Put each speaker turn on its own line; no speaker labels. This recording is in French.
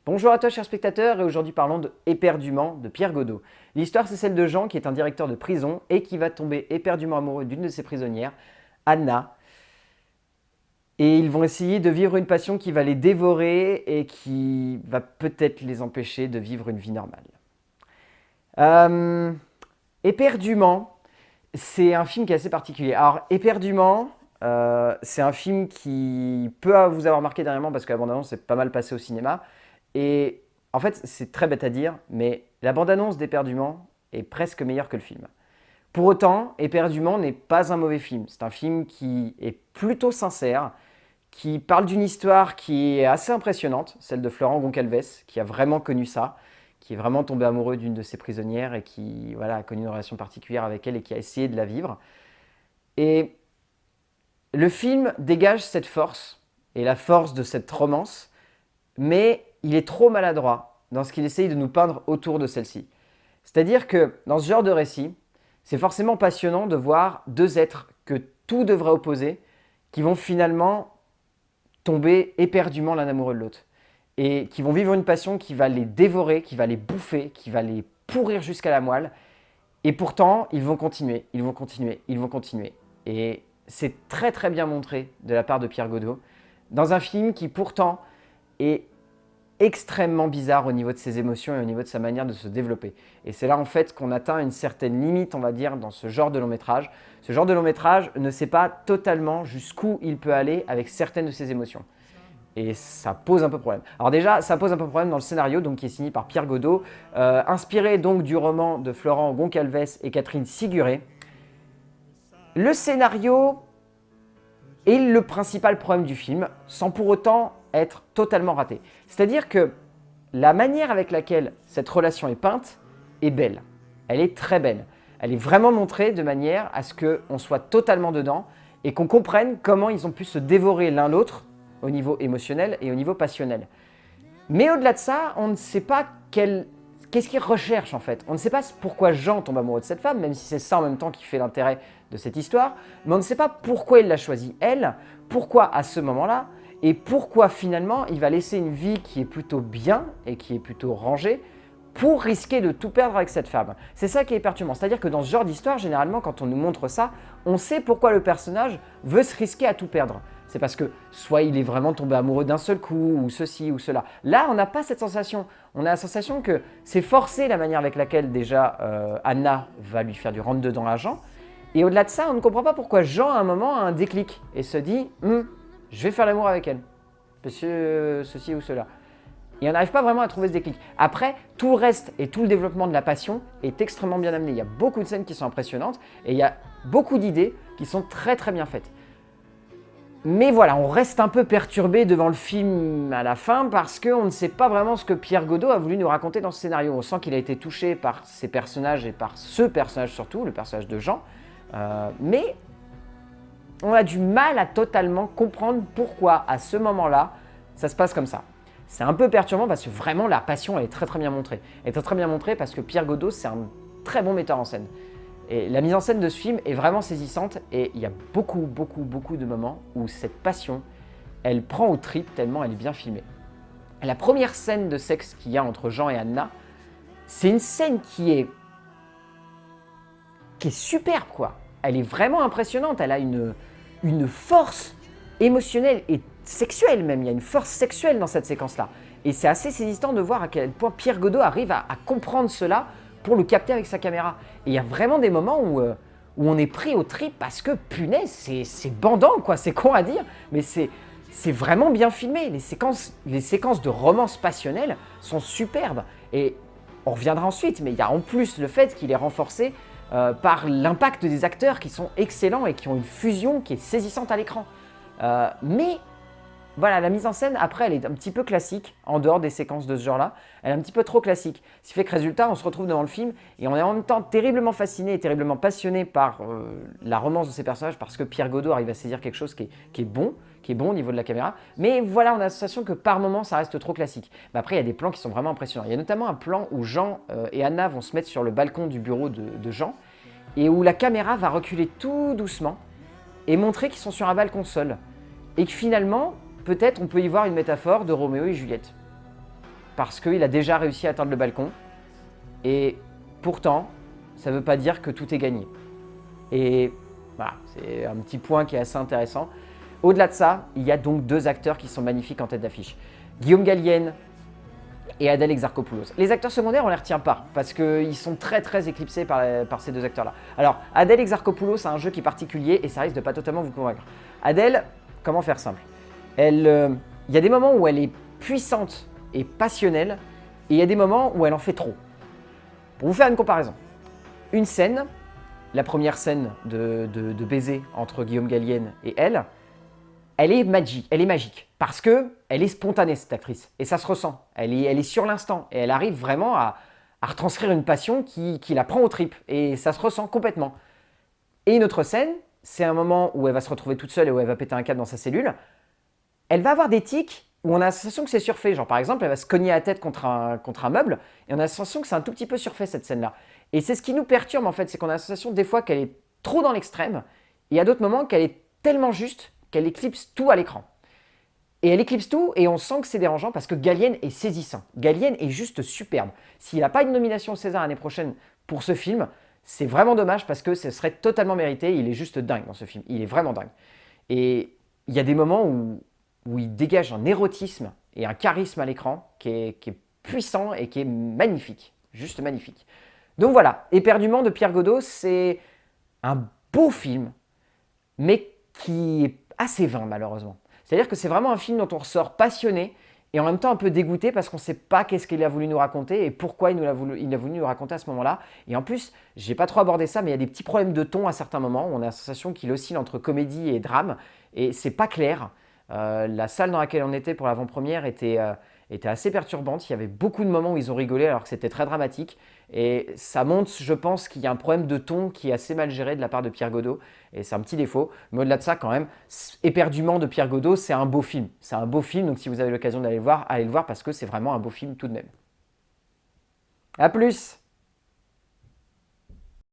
Bonjour à toi chers spectateurs et aujourd'hui parlons de Éperdument de Pierre Godot. L'histoire c'est celle de Jean qui est un directeur de prison et qui va tomber éperdument amoureux d'une de ses prisonnières, Anna. Et ils vont essayer de vivre une passion qui va les dévorer et qui va peut-être les empêcher de vivre une vie normale. Euh, Éperdument, c'est un film qui est assez particulier. Alors Éperdument, c'est un film qui peut vous avoir marqué dernièrement parce que la bande-annonce est pas mal passée au cinéma. Et en fait, c'est très bête à dire, mais la bande-annonce d'Éperdument est presque meilleure que le film. Pour autant, Éperdument n'est pas un mauvais film. C'est un film qui est plutôt sincère, qui parle d'une histoire qui est assez impressionnante, celle de Florent Goncalves, qui a vraiment connu ça, qui est vraiment tombé amoureux d'une de ses prisonnières et qui voilà, a connu une relation particulière avec elle et qui a essayé de la vivre. Et le film dégage cette force et la force de cette romance, mais il est trop maladroit dans ce qu'il essaye de nous peindre autour de celle-ci. C'est-à-dire que dans ce genre de récit, c'est forcément passionnant de voir deux êtres que tout devrait opposer, qui vont finalement tomber éperdument l'un amoureux de l'autre. Et qui vont vivre une passion qui va les dévorer, qui va les bouffer, qui va les pourrir jusqu'à la moelle. Et pourtant, ils vont continuer, ils vont continuer, ils vont continuer. Et c'est très très bien montré de la part de Pierre Godot, dans un film qui pourtant est extrêmement bizarre au niveau de ses émotions et au niveau de sa manière de se développer. Et c'est là en fait qu'on atteint une certaine limite, on va dire, dans ce genre de long métrage. Ce genre de long métrage ne sait pas totalement jusqu'où il peut aller avec certaines de ses émotions. Et ça pose un peu problème. Alors déjà, ça pose un peu problème dans le scénario, donc qui est signé par Pierre Godot, inspiré donc du roman de Florent Goncalves et Catherine Siguré. Le scénario est le principal problème du film, sans pour autant être totalement raté. C'est-à-dire que la manière avec laquelle cette relation est peinte est belle. Elle est très belle. Elle est vraiment montrée de manière à ce qu'on soit totalement dedans et qu'on comprenne comment ils ont pu se dévorer l'un l'autre au niveau émotionnel et au niveau passionnel. Mais au-delà de ça, on ne sait pas qu'est-ce qu'ils recherchent en fait. On ne sait pas pourquoi Jean tombe amoureux de cette femme, même si c'est ça en même temps qui fait l'intérêt de cette histoire, mais on ne sait pas pourquoi il l'a choisie elle, pourquoi à ce moment-là, et pourquoi finalement il va laisser une vie qui est plutôt bien et qui est plutôt rangée pour risquer de tout perdre avec cette femme. C'est ça qui est perturbant. C'est-à-dire que dans ce genre d'histoire, généralement, quand on nous montre ça, on sait pourquoi le personnage veut se risquer à tout perdre. C'est parce que soit il est vraiment tombé amoureux d'un seul coup, ou ceci ou cela. Là, on n'a pas cette sensation. On a la sensation que c'est forcé la manière avec laquelle déjà Anna va lui faire du rentre-dedans à Jean. Et au-delà de ça, on ne comprend pas pourquoi Jean, à un moment, a un déclic et se dit je vais faire l'amour avec elle, parce que ceci ou cela. Et on n'arrive pas vraiment à trouver ce déclic. Après, tout le reste et tout le développement de la passion est extrêmement bien amené. Il y a beaucoup de scènes qui sont impressionnantes et il y a beaucoup d'idées qui sont très très bien faites. Mais voilà, on reste un peu perturbé devant le film à la fin parce qu'on ne sait pas vraiment ce que Pierre Godot a voulu nous raconter dans ce scénario. On sent qu'il a été touché par ses personnages et par ce personnage surtout, le personnage de Jean. Mais on a du mal à totalement comprendre pourquoi à ce moment-là, ça se passe comme ça. C'est un peu perturbant parce que vraiment la passion elle est très très bien montrée. Elle est très très bien montrée parce que Pierre Godot c'est un très bon metteur en scène. Et la mise en scène de ce film est vraiment saisissante et il y a beaucoup de moments où cette passion, elle prend aux tripes tellement elle est bien filmée. Et la première scène de sexe qu'il y a entre Jean et Anna, c'est une scène qui est superbe quoi. Elle est vraiment impressionnante, elle a une force émotionnelle et sexuelle même, il y a une force sexuelle dans cette séquence-là. Et c'est assez saisissant de voir à quel point Pierre Godot arrive à comprendre cela pour le capter avec sa caméra. Et il y a vraiment des moments où on est pris au trip parce que punaise, c'est bandant quoi, c'est con à dire, mais c'est vraiment bien filmé. Les séquences de romance passionnelle sont superbes. Et on reviendra ensuite, mais il y a en plus le fait qu'il est renforcé par l'impact des acteurs qui sont excellents et qui ont une fusion qui est saisissante à l'écran. Mais voilà, la mise en scène, après, elle est un petit peu classique, en dehors des séquences de ce genre-là. Elle est un petit peu trop classique. Ce qui fait que, résultat, on se retrouve devant le film et on est en même temps terriblement fasciné et terriblement passionné par la romance de ces personnages parce que Pierre Godot arrive à saisir quelque chose qui est bon au niveau de la caméra. Mais voilà, on a la sensation que par moments, ça reste trop classique. Mais après, il y a des plans qui sont vraiment impressionnants. Il y a notamment un plan où Jean et Anna vont se mettre sur le balcon du bureau de Jean et où la caméra va reculer tout doucement et montrer qu'ils sont sur un balcon seul. Et que finalement, peut-être on peut y voir une métaphore de Roméo et Juliette. parce qu'il a déjà réussi à atteindre le balcon. Et pourtant, ça ne veut pas dire que tout est gagné. Et voilà, c'est un petit point qui est assez intéressant. Au-delà de ça, il y a donc 2 acteurs qui sont magnifiques en tête d'affiche. Guillaume Gallienne et Adèle Exarchopoulos. Les acteurs secondaires, on les retient pas, parce qu'ils sont très très éclipsés par ces 2 acteurs-là. Alors, Adèle Exarchopoulos a un jeu qui est particulier, et ça risque de pas totalement vous convaincre. Adèle, comment faire simple? Il y a des moments où elle est puissante et passionnelle, et il y a des moments où elle en fait trop. Pour vous faire une comparaison, une scène, la première scène de baiser entre Guillaume Gallienne et elle est magique parce qu'elle est spontanée, cette actrice, et ça se ressent. Elle est sur l'instant, et elle arrive vraiment à retranscrire une passion qui la prend aux tripes, et ça se ressent complètement. Et une autre scène, c'est un moment où elle va se retrouver toute seule et où elle va péter un câble dans sa cellule. Elle va avoir des tics où on a la sensation que c'est surfait. Genre par exemple, elle va se cogner la tête contre un meuble, et on a la sensation que c'est un tout petit peu surfait, cette scène-là. Et c'est ce qui nous perturbe en fait, c'est qu'on a la sensation des fois qu'elle est trop dans l'extrême, et à d'autres moments qu'elle est tellement juste qu'elle éclipse tout à l'écran. Et elle éclipse tout, et on sent que c'est dérangeant parce que Gallienne est saisissant. Gallienne est juste superbe. S'il n'a pas une nomination au César l'année prochaine pour ce film, c'est vraiment dommage parce que ce serait totalement mérité. Il est juste dingue dans ce film. Il est vraiment dingue. Et il y a des moments où il dégage un érotisme et un charisme à l'écran qui est puissant et qui est magnifique. Juste magnifique. Donc voilà, Éperdument de Pierre Godot, c'est un beau film, mais qui est assez vain malheureusement. C'est-à-dire que c'est vraiment un film dont on ressort passionné et en même temps un peu dégoûté parce qu'on ne sait pas qu'est-ce qu'il a voulu nous raconter et pourquoi il a voulu nous raconter à ce moment-là. Et en plus, j'ai pas trop abordé ça, mais il y a des petits problèmes de ton à certains moments. On a la sensation qu'il oscille entre comédie et drame et c'est pas clair. La salle dans laquelle on était pour l'avant-première était assez perturbante. Il y avait beaucoup de moments où ils ont rigolé alors que c'était très dramatique. Et ça montre, je pense, qu'il y a un problème de ton qui est assez mal géré de la part de Pierre Godot. Et c'est un petit défaut. Mais au-delà de ça, quand même, Éperdument de Pierre Godot, c'est un beau film. C'est un beau film, donc si vous avez l'occasion d'aller le voir, allez le voir parce que c'est vraiment un beau film tout de même. A plus!